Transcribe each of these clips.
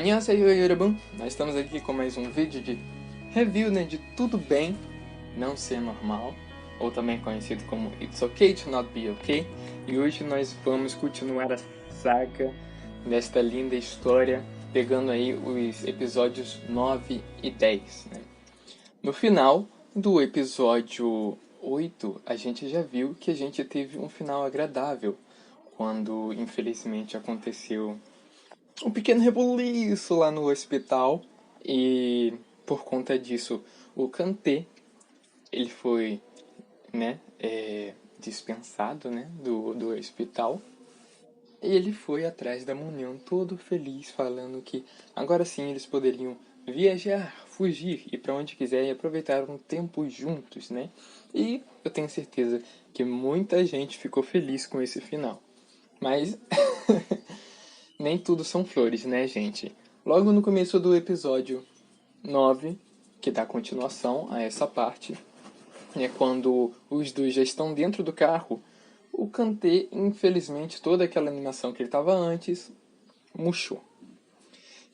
Annyeonghaseyo, Yorobun! Nós estamos aqui com mais um vídeo de review, né, de Tudo Bem Não Ser Normal, ou também conhecido como It's Okay to Not Be Okay. E hoje nós vamos continuar a saga desta linda história, pegando aí os episódios 9 e 10, né? No final do episódio 8, a gente já viu que a gente teve um final agradável, quando infelizmente aconteceu um pequeno rebuliço lá no hospital e por conta disso o Kantê, ele foi, né, dispensado, né, do hospital, e ele foi atrás da Munhã todo feliz, falando que agora sim eles poderiam viajar, fugir, ir para onde quiser e aproveitar um tempo juntos, né? E eu tenho certeza que muita gente ficou feliz com esse final. Mas nem tudo são flores, né, gente? Logo no começo do episódio 9, que dá continuação a essa parte, é quando os dois já estão dentro do carro, o Kantê, infelizmente, toda aquela animação que ele estava antes, murchou.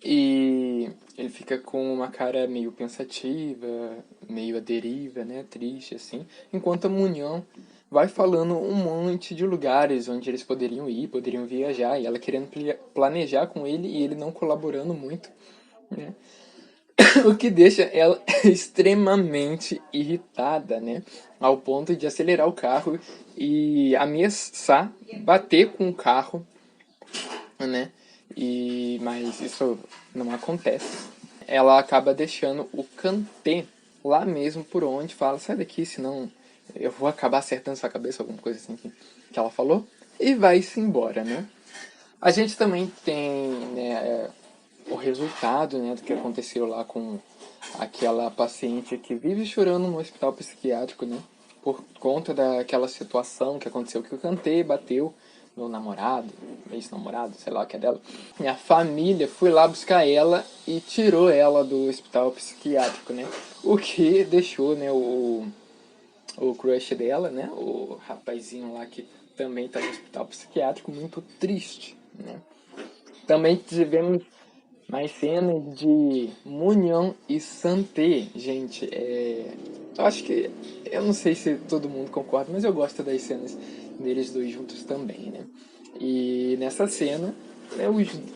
E ele fica com uma cara meio pensativa, meio à deriva, né, triste, assim, enquanto a Munhã vai falando um monte de lugares onde eles poderiam ir, poderiam viajar, e ela querendo planejar com ele e ele não colaborando muito, né? O que deixa ela extremamente irritada, né? Ao ponto de acelerar o carro e ameaçar bater com o carro, né? Mas isso não acontece. Ela acaba deixando o Kantê lá mesmo por onde fala, sai daqui, senão eu vou acabar acertando sua cabeça, alguma coisa assim que ela falou, e vai-se embora, né? A gente também tem, né, o resultado, né, do que aconteceu lá com aquela paciente que vive chorando no hospital psiquiátrico, né, por conta daquela situação que aconteceu, que o Kantê bateu no namorado, ex-namorado, sei lá o que é dela. E a família foi lá buscar ela e tirou ela do hospital psiquiátrico, né, o que deixou, né, o crush dela, né, o rapazinho lá que também está no hospital psiquiátrico, muito triste, né. Também tivemos mais cenas de Munhã e Santê, gente. Eu acho que, eu não sei se todo mundo concorda, mas eu gosto das cenas deles dois juntos também, né. E nessa cena, né,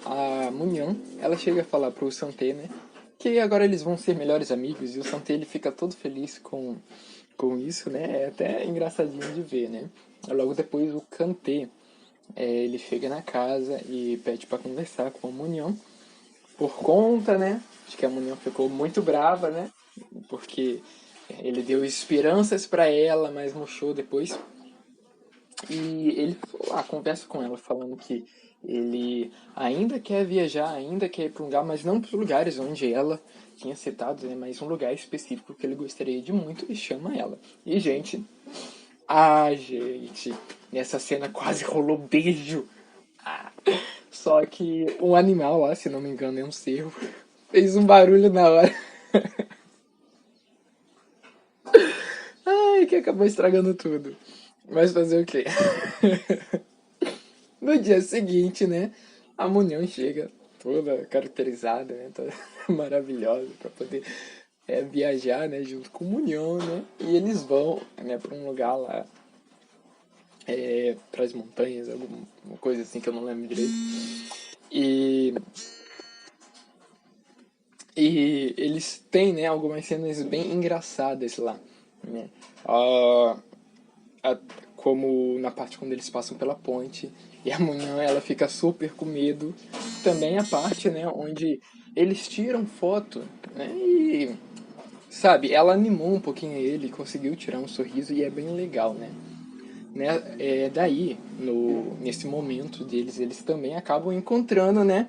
a Munhã, ela chega a falar pro Santê, né, que agora eles vão ser melhores amigos, e o Santê, ele fica todo feliz com isso, né, é até engraçadinho de ver, né. Logo depois o Kantê, ele chega na casa e pede para conversar com a Munhã, por conta, né, de que a Munhã ficou muito brava, né, porque ele deu esperanças para ela, mas murchou depois. E ele conversa com ela, falando que ele ainda quer viajar, ainda quer ir para um lugar, mas não para os lugares onde ela tinha citado, né, mas um lugar específico que ele gostaria de muito, e chama ela. E, gente, nessa cena quase rolou beijo. Só que um animal lá, se não me engano é um cervo, fez um barulho na hora. Ai, que acabou estragando tudo. Mas fazer o quê? No dia seguinte, né, a Munhã chega toda caracterizada, né, toda maravilhosa para poder viajar, né, junto com o Munhã, né, e eles vão, né, para um lugar lá, para as montanhas, alguma coisa assim que eu não lembro direito. E eles têm, né, algumas cenas bem engraçadas lá, né? Como na parte quando eles passam pela ponte e a Munhã, ela fica super com medo. Também a parte, né, onde eles tiram foto, né, e sabe, ela animou um pouquinho ele, conseguiu tirar um sorriso, e é bem legal, né? Daí, nesse momento deles, eles também acabam encontrando, né,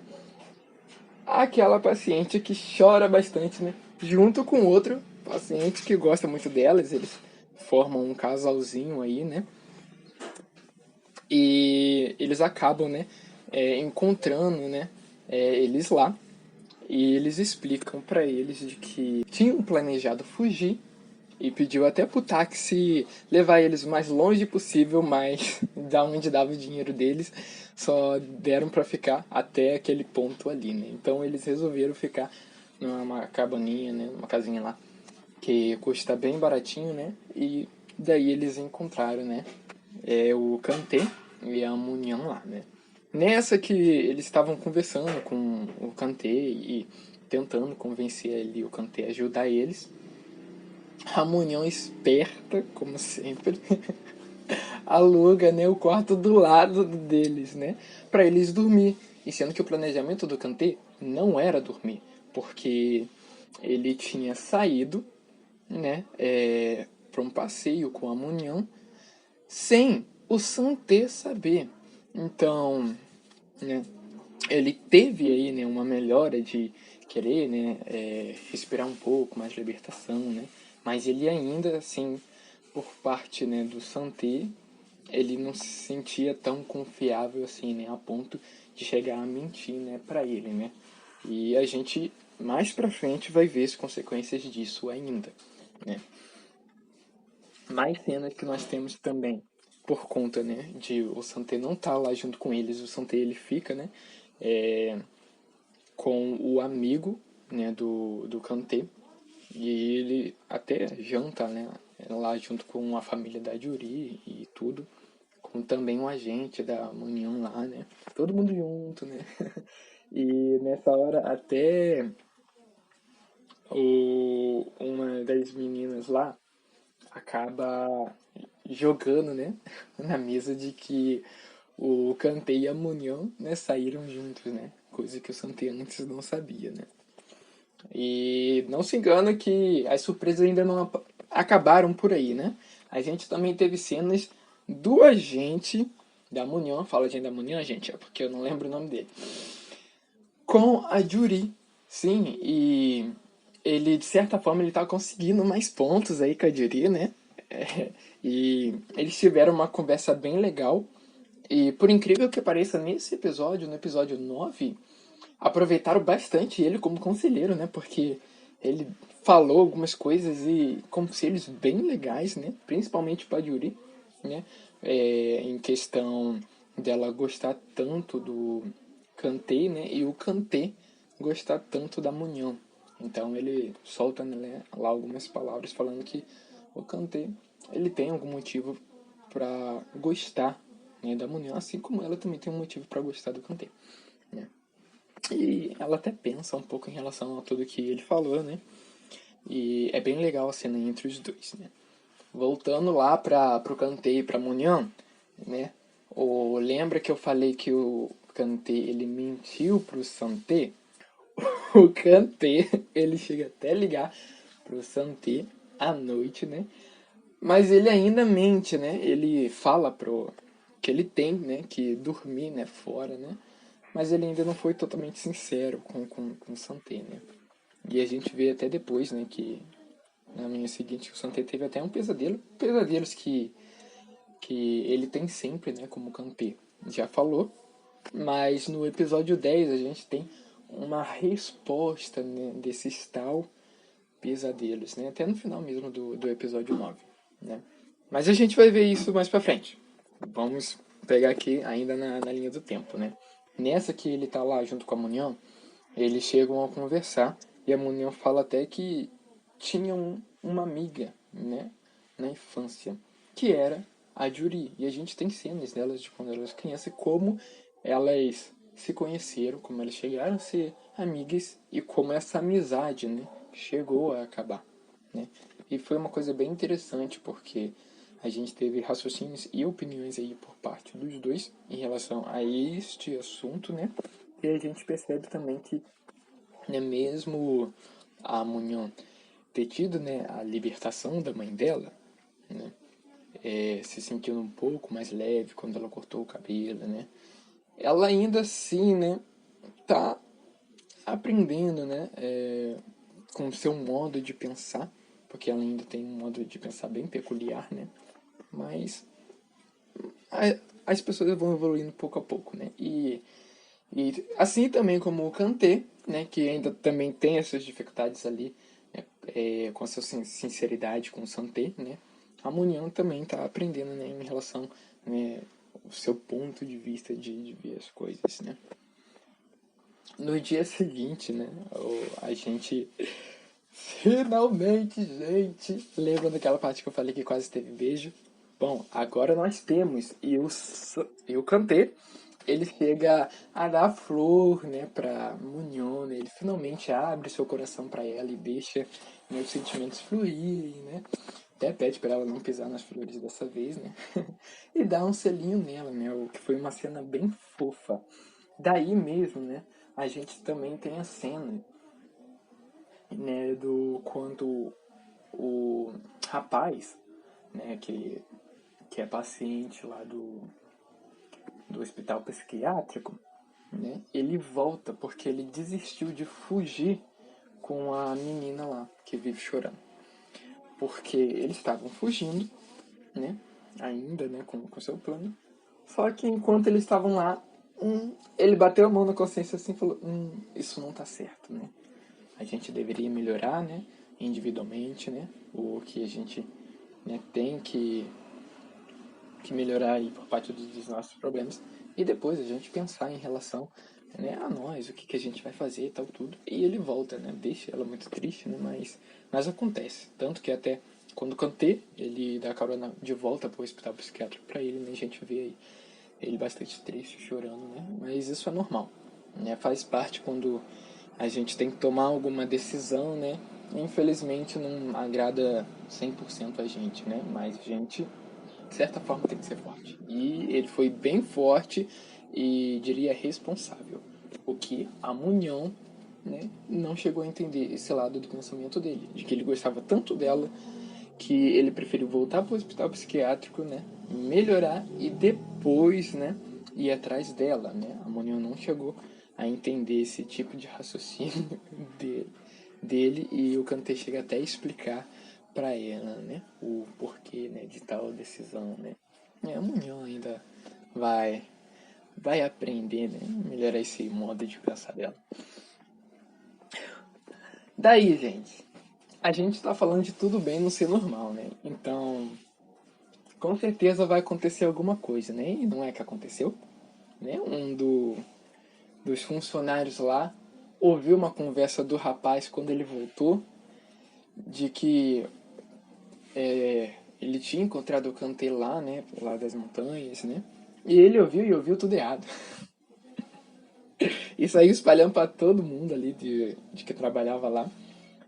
aquela paciente que chora bastante, né, junto com outro paciente que gosta muito delas. Eles formam um casalzinho aí, né, e eles acabam, né, encontrando, né, eles lá, e eles explicam pra eles de que tinham planejado fugir, e pediu até pro táxi levar eles o mais longe possível, mas da onde dava o dinheiro deles, só deram pra ficar até aquele ponto ali, né? Então eles resolveram ficar numa cabaninha, né? Numa casinha lá, que custa bem baratinho, né? E daí eles encontraram, né? O Kanté e a Munian lá, né? Nessa que eles estavam conversando com o Kanté e tentando convencer ali o Kanté a ajudar eles, a Munian esperta, como sempre, aluga, né, o quarto do lado deles, né, para eles dormir. E sendo que o planejamento do Kanté não era dormir, porque ele tinha saído, né, para um passeio com a Munian sem o Santé saber. Então, né, ele teve aí, né, uma melhora de querer, né, respirar um pouco mais de libertação, né, mas ele ainda, assim, por parte, né, do Santé, ele não se sentia tão confiável assim, né, a ponto de chegar a mentir, né, para ele, né. E a gente mais para frente vai ver as consequências disso ainda, né. Mais cenas que nós temos também por conta, né, de o Santé não estar lá junto com eles, o Santé ele fica, né, com o amigo, né, do Kanté, e ele até janta, né, lá junto com a família da Juri e tudo, com também um agente da União lá, né, todo mundo junto, né, e nessa hora até uma das meninas lá acaba jogando, né, na mesa de que o Kanté e a Munião, né, saíram juntos, né, coisa que o Santé antes não sabia, né. E não se engana que as surpresas ainda não acabaram por aí, né? A gente também teve cenas do agente da Munião, fala agente da Munião, gente, é porque eu não lembro o nome dele, com a Juri, sim, e ele, de certa forma, ele tá conseguindo mais pontos aí com a Juri, né? E eles tiveram uma conversa bem legal, e por incrível que pareça, nesse episódio, no episódio 9 aproveitaram bastante ele como conselheiro, né? Porque ele falou algumas coisas e conselhos bem legais, né? Principalmente para Yuri, né? Em questão dela gostar tanto do Kanté, né? E o Kanté gostar tanto da Munião. Então ele solta, né, lá algumas palavras falando que o Kanté ele tem algum motivo para gostar, né, da Munião, assim como ela também tem um motivo para gostar do Kanté, né? E ela até pensa um pouco em relação a tudo que ele falou, né? E é bem legal a cena entre os dois, né? Voltando lá pro Kanté e pra Munian, né? Lembra que eu falei que o Kanté, ele mentiu pro Santé? O Kanté, ele chega até a ligar pro Santé à noite, né? Mas ele ainda mente, né? Ele fala que ele tem, né, que dormir, né, fora, né? Mas ele ainda não foi totalmente sincero com o Santé, né? E a gente vê até depois, né, que na manhã seguinte o Santé teve até um pesadelo, pesadelos que ele tem sempre, né, como o Kanté já falou, mas no episódio 10 a gente tem uma resposta, né, desses tal pesadelos, né, até no final mesmo do episódio 9, né. Mas a gente vai ver isso mais pra frente. Vamos pegar aqui ainda na linha do tempo, né. Nessa que ele tá lá junto com a Munião, eles chegam a conversar e a Munião fala até que tinha uma amiga, né, na infância, que era a Juri. E a gente tem cenas delas de quando elas crianças e como elas se conheceram, como elas chegaram a ser amigas e como essa amizade, né, chegou a acabar, né. E foi uma coisa bem interessante porque a gente teve raciocínios e opiniões aí por parte dos dois em relação a este assunto, né? E a gente percebe também que, né, mesmo a Munhão ter tido, né, a libertação da mãe dela, né, se sentindo um pouco mais leve quando ela cortou o cabelo, né, ela ainda assim, né, tá aprendendo, né, com o seu modo de pensar, porque ela ainda tem um modo de pensar bem peculiar, né, mas as pessoas vão evoluindo pouco a pouco, né, e assim também como o Kanté, né, que ainda também tem essas dificuldades ali, né, com a sua sinceridade com o Santé, né? A Munhã também está aprendendo, né, em relação, né, ao seu ponto de vista de ver as coisas, né? No dia seguinte, né, a gente finalmente, gente, lembra daquela parte que eu falei que quase teve beijo? Bom, agora nós temos, e o Kanté, ele chega a dar flor, né, pra Munhã, né? Ele finalmente abre seu coração pra ela e deixa, né, os sentimentos fluírem, né? Até pede pra ela não pisar nas flores dessa vez, né? E dá um selinho nela, né? O que foi uma cena bem fofa. Daí mesmo, né, a gente também tem a cena, né, do quando o rapaz, né, que é paciente lá do hospital psiquiátrico, né, ele volta porque ele desistiu de fugir com a menina lá, que vive chorando. Porque eles estavam fugindo, né, ainda, né, com seu plano. Só que enquanto eles estavam lá, ele bateu a mão na consciência assim e falou, isso não tá certo, né? A gente deveria melhorar, né, individualmente, né, o que a gente, né, tem que melhorar aí por parte dos nossos problemas, e depois a gente pensar em relação, né, a nós, o que a gente vai fazer e tal, tudo. E ele volta, né, deixa ela muito triste, né, mas acontece. Tanto que até quando o Kanté, ele dá a carona de volta pro hospital psiquiátrico pra ele, né, a gente vê aí ele bastante triste, chorando, né, mas isso é normal, né, faz parte quando a gente tem que tomar alguma decisão, né, infelizmente não agrada 100% a gente, né, mas a gente de certa forma tem que ser forte. E ele foi bem forte e diria responsável. O que a Munhã, né, não chegou a entender esse lado do pensamento dele, de que ele gostava tanto dela que ele preferiu voltar para o hospital psiquiátrico, né, melhorar e depois, né, ir atrás dela, né. A Munhã não chegou a entender esse tipo de raciocínio dele e o Kanté chega até a explicar para ela, né, o porquê, né, de tal decisão, né. A Munhã ainda vai aprender, né, melhorar esse modo de pensar dela. Daí, gente, a gente tá falando de tudo bem não ser normal, né? Então, com certeza vai acontecer alguma coisa, né? E não é que aconteceu, né? Dos funcionários lá ouviu uma conversa do rapaz quando ele voltou, de que ele tinha encontrado o Kanté lá, né, lá das montanhas, né, e ele ouviu tudo errado. E saiu espalhando para todo mundo ali de que trabalhava lá,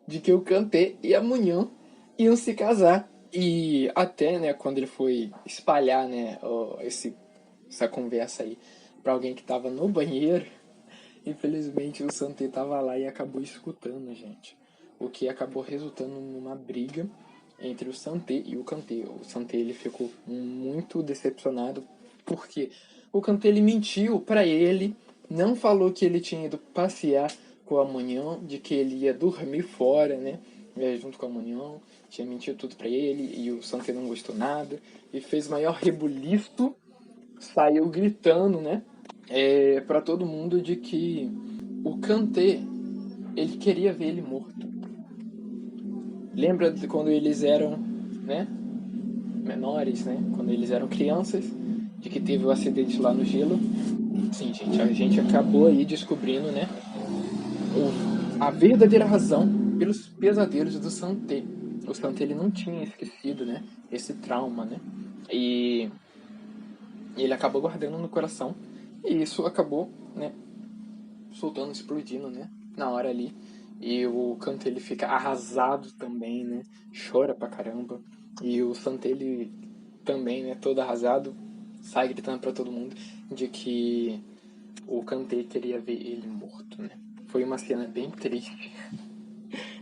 de que o Kanté e a Munhã iam se casar. E até, né, quando ele foi espalhar, né, essa conversa aí para alguém que tava no banheiro, infelizmente o Santé tava lá e acabou escutando, gente. O que acabou resultando numa briga entre o Santé e o Kanté. O Santé, ele ficou muito decepcionado porque o Kanté, ele mentiu para ele, não falou que ele tinha ido passear com a Munhã, de que ele ia dormir fora, né, junto com a Munhã, tinha mentido tudo para ele e o Santé não gostou nada e fez maior rebuliço, saiu gritando, né, para todo mundo de que o Kanté, ele queria ver ele morto. Lembra de quando eles eram, né, menores, né, quando eles eram crianças, de que teve o acidente lá no gelo? Sim, gente, a gente acabou aí descobrindo, né, a verdadeira razão pelos pesadelos do Santé. O Santé, ele não tinha esquecido, né, esse trauma, né, e ele acabou guardando no coração, e isso acabou, né, soltando, explodindo, né, na hora ali. E o Kanté, ele fica arrasado também, né, chora pra caramba. E o Santé, ele também, né, todo arrasado, sai gritando pra todo mundo de que o Kanté queria ver ele morto, né. Foi uma cena bem triste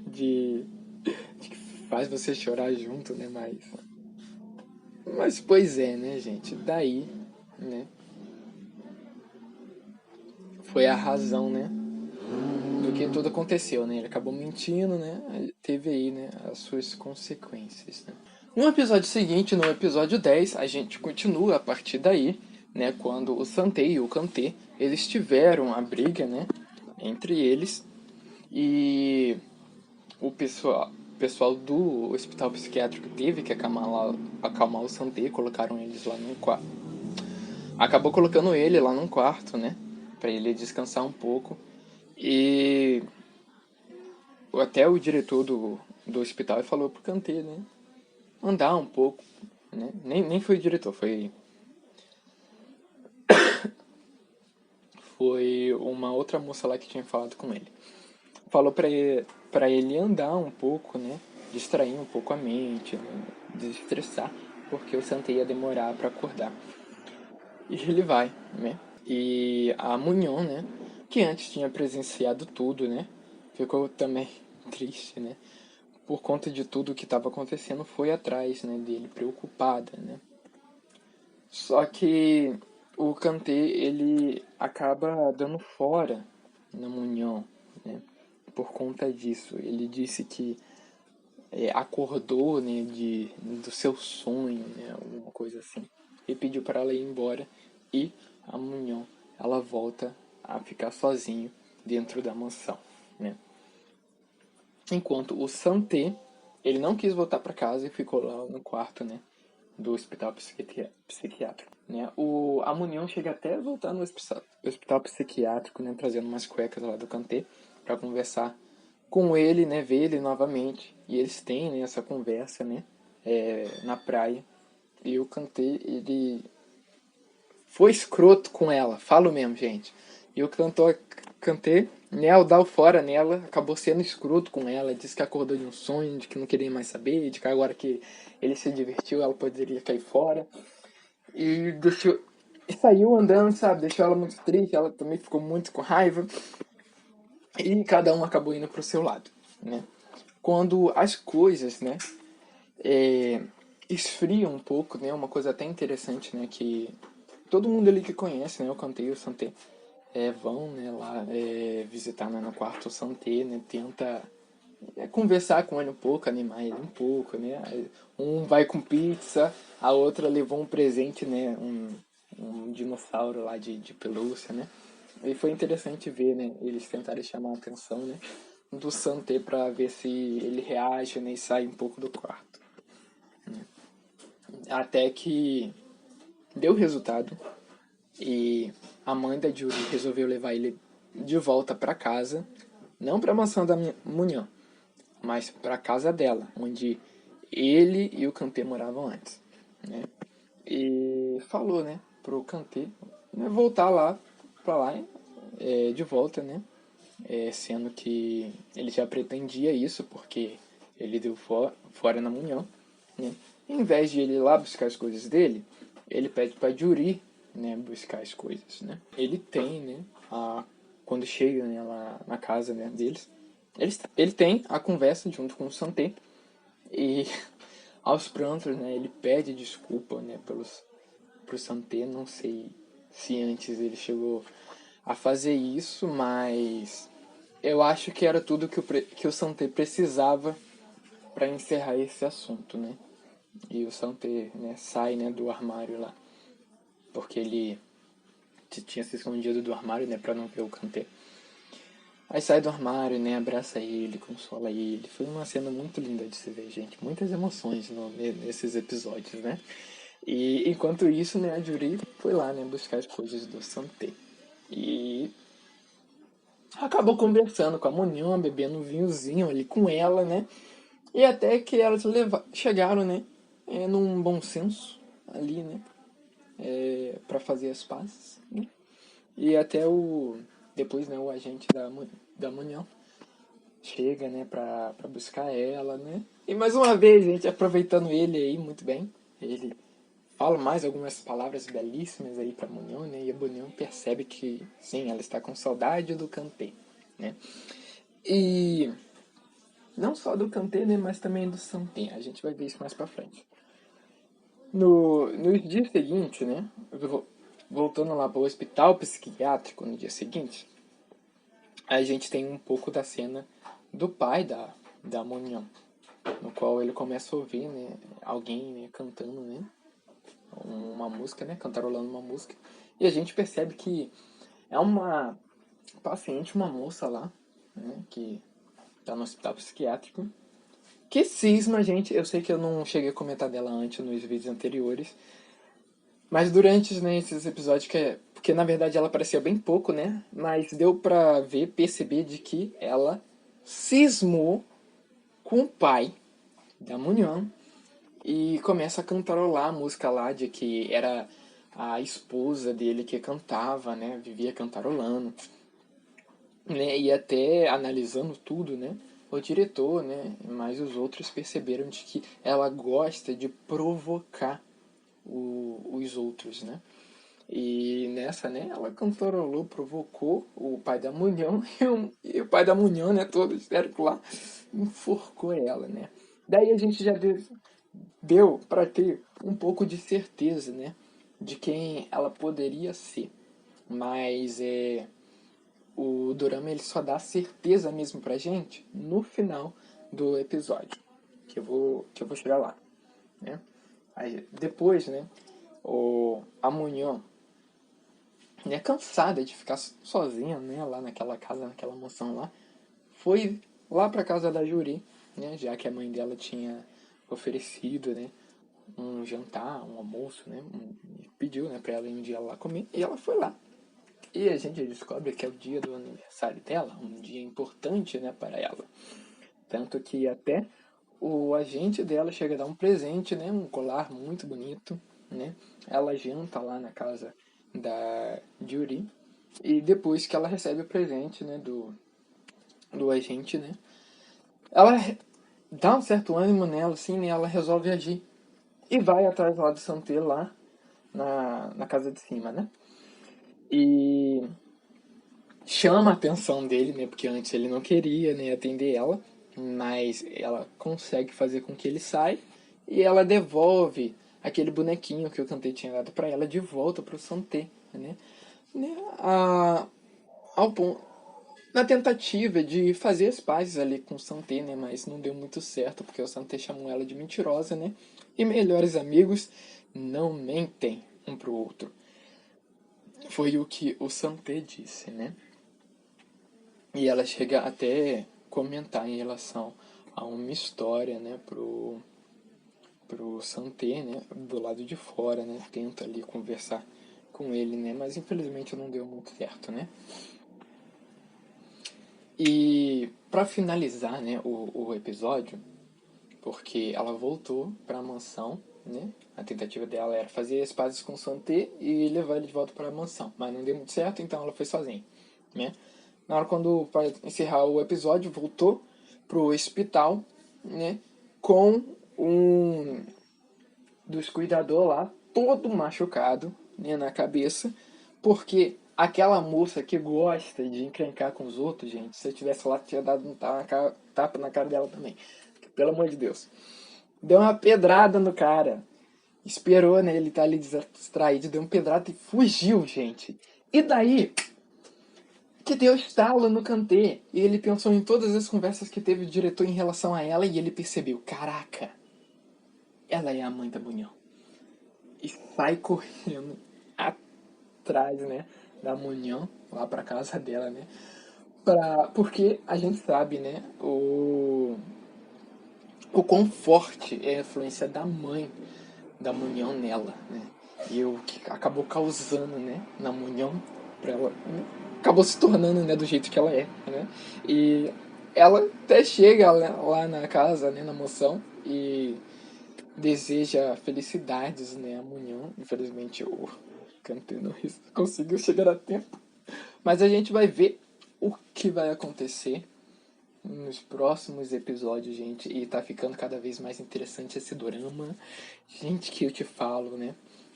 de que faz você chorar junto, né, mas pois é, né, gente, daí, né, foi a razão, né, do que tudo aconteceu, né? Ele acabou mentindo, né? Teve aí, né, as suas consequências, né? No episódio seguinte, no episódio 10, a gente continua a partir daí, né, quando o Santé e o Kanté, eles tiveram a briga, né, entre eles, e o pessoal, pessoal do hospital psiquiátrico teve que acalmar o Santé, colocaram eles lá num quarto. Acabou colocando ele lá num quarto, né? Pra ele descansar um pouco. E até o diretor do hospital falou pro Kanté, né? Andar um pouco, né? Nem foi o diretor, foi uma outra moça lá que tinha falado com ele. Falou pra ele andar um pouco, né? Distrair um pouco a mente, né? Desestressar, porque o Santé ia demorar pra acordar. E ele vai, né? E a Munhon, né? Que antes tinha presenciado tudo, né? Ficou também triste, né? Por conta de tudo que estava acontecendo, foi atrás, né? Dele, preocupada, né? Só que o Kanté, ele acaba dando fora na Munhon, né? Por conta disso. Ele disse que acordou, né, do seu sonho, né, alguma coisa assim. E pediu para ela ir embora. E a Munhon, ela volta a ficar sozinho dentro da mansão, né. Enquanto o Santé, ele não quis voltar para casa e ficou lá no quarto, né, do hospital psiquiátrico, né. A Munhon chega até a voltar no hospital psiquiátrico, né, trazendo umas cuecas lá do Kanté para conversar com ele, né, ver ele novamente. E eles têm, né, essa conversa, né, na praia. E o Kanté, ele foi escroto com ela, falo mesmo, gente. E o Kanté, né, ao dar o fora nela, acabou sendo escroto com ela, disse que acordou de um sonho, de que não queria mais saber, de que agora que ele se divertiu, ela poderia cair fora. E deixou... E saiu andando, sabe, deixou ela muito triste, ela também ficou muito com raiva. E cada um acabou indo pro seu lado, né. Quando as coisas, né, esfriam um pouco, né, uma coisa até interessante, né, que todo mundo ali que conhece, né, o Kanté e o Santé, vão, né, lá visitar, né, no quarto o Santé, né, tenta conversar com ele um pouco, animar ele um pouco, né, um vai com pizza, a outra levou um presente, né, um dinossauro lá de pelúcia, né, e foi interessante ver, né, eles tentarem chamar a atenção, né, do Santé para ver se ele reage, né, e sai um pouco do quarto. Até que deu resultado e a mãe da Julie resolveu levar ele de volta para casa, não para a mansão da Munhão, mas para a casa dela, onde ele e o Kanté moravam antes, né? E falou, né, pro Kanté, né, voltar lá para lá de volta, né? Sendo que ele já pretendia isso porque ele deu fora na Munhão, né? Em vez de ele ir lá buscar as coisas dele, ele pede para Juri, né, buscar as coisas, né? Ele tem, né, quando chega, né, lá na casa, né, deles, ele tem a conversa junto com o Santé e aos prantos, né, ele pede desculpa, né, pro Santé. Não sei se antes ele chegou a fazer isso, mas eu acho que era tudo que o Santé precisava para encerrar esse assunto, né? E o Santé, né, sai, né, do armário lá, porque ele tinha se escondido do armário, né, para não ver o Kanté. Aí sai do armário, né, abraça ele, consola ele. Foi uma cena muito linda de se ver, gente. Muitas emoções nesses episódios, né? E enquanto isso, né, a Juri foi lá, né, buscar as coisas do Santé. E acabou conversando com a Munhão, bebendo um vinhozinho ali com ela, né? E até que elas chegaram, né, num bom senso ali, né? Para fazer as pazes, né? E até depois, né, o agente da Munhão chega, né, pra buscar ela, né? E mais uma vez, gente, aproveitando ele aí muito bem, ele fala mais algumas palavras belíssimas aí pra Munhão, né? E a Munhão percebe que, sim, ela está com saudade do Kanté, né? E não só do Kanté, né, mas também do Santé. A gente vai ver isso mais pra frente. No dia seguinte, né, voltando lá pro hospital psiquiátrico no dia seguinte, a gente tem um pouco da cena do pai da Munhão, no qual ele começa a ouvir, né, alguém, né, cantando, né, uma música, né, cantarolando uma música, e a gente percebe que é uma paciente, uma moça lá, né, que tá no hospital psiquiátrico, Que cisma, gente. Eu sei que eu não cheguei a comentar dela antes nos vídeos anteriores. Mas durante, né, esses episódios porque na verdade ela aparecia bem pouco, né? Mas deu pra ver, perceber de que ela cismou com o pai da Munhã e começa a cantarolar a música lá de que era a esposa dele que cantava, né? Vivia cantarolando, né? E até analisando tudo, né? O diretor, né? Mas os outros perceberam de que ela gosta de provocar os outros, né? E nessa, né, ela cantarolou, provocou o pai da Munhão e o pai da Munhão, né, todo histérico lá, enforcou ela, né. Daí a gente já deu para ter um pouco de certeza, né, de quem ela poderia ser. Mas o dorama ele só dá certeza mesmo pra gente no final do episódio, que eu vou chegar lá, né. Aí, depois, né, a Munhão, né, cansada de ficar sozinha, né, lá naquela casa, naquela mansão lá, foi lá pra casa da Juri, né, já que a mãe dela tinha oferecido, né, um jantar, um almoço, né, pediu, né, pra ela ir um dia lá comer, e ela foi lá. E a gente descobre que é o dia do aniversário dela, um dia importante, né, para ela. Tanto que até o agente dela chega a dar um presente, né, um colar muito bonito, né. Ela janta lá na casa da Juri. E depois que ela recebe o presente, né, do agente, né, ela dá um certo ânimo nela, assim, né, ela resolve agir. E vai atrás lá do Santé, lá na casa de cima, né. E chama a atenção dele, né, porque antes ele não queria, né, atender ela. Mas ela consegue fazer com que ele saia. E ela devolve aquele bonequinho que o Santé tinha dado pra ela de volta pro Santé, né. Ao ponto, na tentativa de fazer as pazes ali com o Santé, né? Mas não deu muito certo, porque o Santé chamou ela de mentirosa, né? E melhores amigos não mentem um pro outro. Foi o que o Santé disse, né? E ela chega até comentar em relação a uma história, né? Pro Santé, né? Do lado de fora, né? Tenta ali conversar com ele, né? Mas infelizmente não deu muito certo, né? E para finalizar, né, o episódio, porque ela voltou para a mansão, né? A tentativa dela era fazer as pazes com o Santé e levar ele de volta para a mansão, mas não deu muito certo, então ela foi sozinha, né? Na hora quando para encerrar o episódio, voltou pro hospital, né, com um dos cuidadores lá, todo machucado, né, na cabeça, porque aquela moça que gosta de encrencar com os outros, gente, se eu tivesse lá, tinha dado um tapa na cara dela também. Pelo amor de Deus. Deu uma pedrada no cara. Esperou, né? Ele tá ali distraído, deu uma pedrada e fugiu, gente. E daí, que deu estalo no Kanté. E ele pensou em todas as conversas que teve o diretor em relação a ela e ele percebeu, caraca, ela é a mãe da Munhão. E sai correndo atrás, né, da Munhão, lá pra casa dela, né. Porque a gente sabe, né, o quão forte é a influência da mãe da Munhão nela, né. E o que acabou causando, né, na Munhão, pra ela, né, acabou se tornando, né, do jeito que ela é, né. E ela até chega lá na casa, né, na mansão, e deseja felicidades, né, a Munhão. Infelizmente o Kanté não conseguiu chegar a tempo. Mas a gente vai ver o que vai acontecer nos próximos episódios, gente. E tá ficando cada vez mais interessante esse dorama. Gente, que eu te falo, né?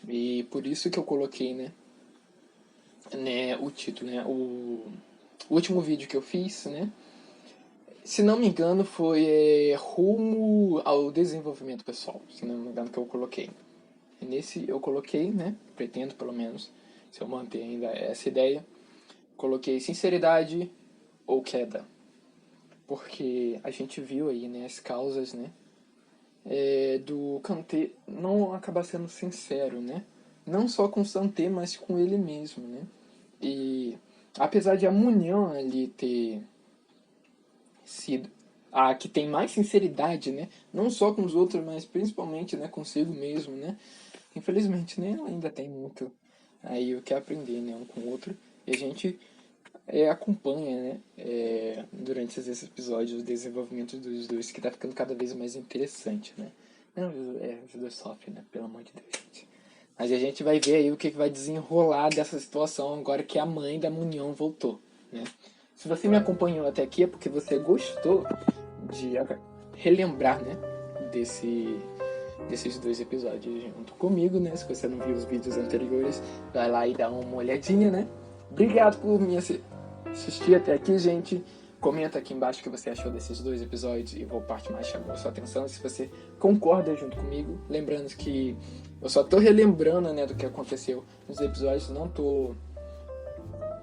E por isso que eu coloquei, né, o título, né? O último vídeo que eu fiz, né? Se não me engano, foi rumo ao desenvolvimento pessoal. Se não me engano, que eu coloquei. E nesse eu coloquei, né? Pretendo pelo menos, se eu manter ainda essa ideia, coloquei sinceridade ou queda. Porque a gente viu aí, né, as causas, né, do Kanté não acabar sendo sincero, né? Não só com o Santé, mas com ele mesmo, né? E apesar de a Munhão ali ter sido a que tem mais sinceridade, né? Não só com os outros, mas principalmente, né, consigo mesmo, né? Infelizmente, né, ela ainda tem muito aí o que aprender, né, um com o outro. E a gente acompanha, né, durante esses episódios o desenvolvimento dos dois, que tá ficando cada vez mais interessante, né? Não, os dois sofrem, né? Pelo amor de Deus, gente. Mas a gente vai ver aí o que vai desenrolar dessa situação agora que a mãe da Munião voltou, né? Se você me acompanhou até aqui é porque você gostou de relembrar, né, desses dois episódios junto comigo, né? Se você não viu os vídeos anteriores, vai lá e dá uma olhadinha, né? Obrigado por me assistir até aqui, gente. Comenta aqui embaixo o que você achou desses dois episódios e qual parte mais chamou a sua atenção. Se você concorda junto comigo. Lembrando que eu só tô relembrando, né, do que aconteceu nos episódios. Não tô,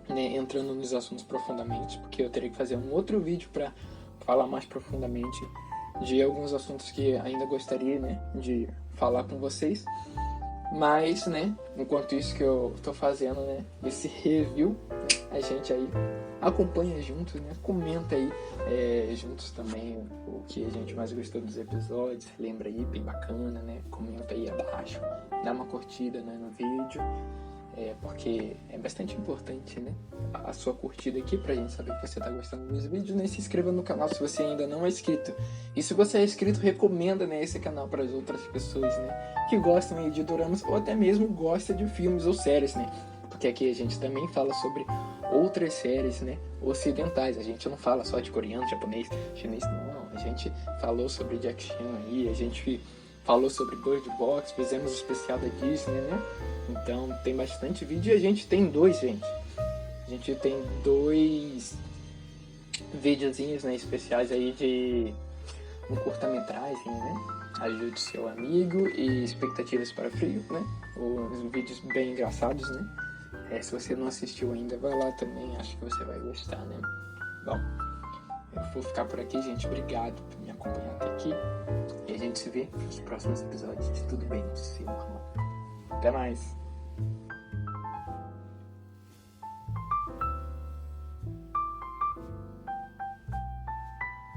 né, entrando nos assuntos profundamente, porque eu teria que fazer um outro vídeo para falar mais profundamente de alguns assuntos que ainda gostaria, né, de falar com vocês. Mas, né, enquanto isso que eu tô fazendo, né, esse review, né, a gente aí acompanha juntos, né, comenta aí juntos também o que a gente mais gostou dos episódios, lembra aí, bem bacana, né, comenta aí abaixo, dá uma curtida, né, no vídeo, porque é bastante importante, né, a sua curtida aqui pra gente saber que você tá gostando dos vídeos, né, se inscreva no canal se você ainda não é inscrito, e se você é inscrito, recomenda, né, esse canal para as outras pessoas, né, que gostam aí de doramas ou até mesmo gosta de filmes ou séries, né, porque aqui a gente também fala sobre outras séries, né, ocidentais, a gente não fala só de coreano, japonês, chinês, não, a gente falou sobre Jack Chan aí, a gente falou sobre Bird Box, fizemos o especial da Disney, né, então tem bastante vídeo e a gente tem dois, gente, a gente tem dois videozinhos, né, especiais aí de um curta-metragem, né, Ajude Seu Amigo e Expectativas para Frio, né, uns vídeos bem engraçados, né. Se você não assistiu ainda, vai lá também, acho que você vai gostar, né? Bom, eu vou ficar por aqui, gente. Obrigado por me acompanhar até aqui. E a gente se vê nos próximos episódios de Tudo Bem, de Ser Normal. Até mais!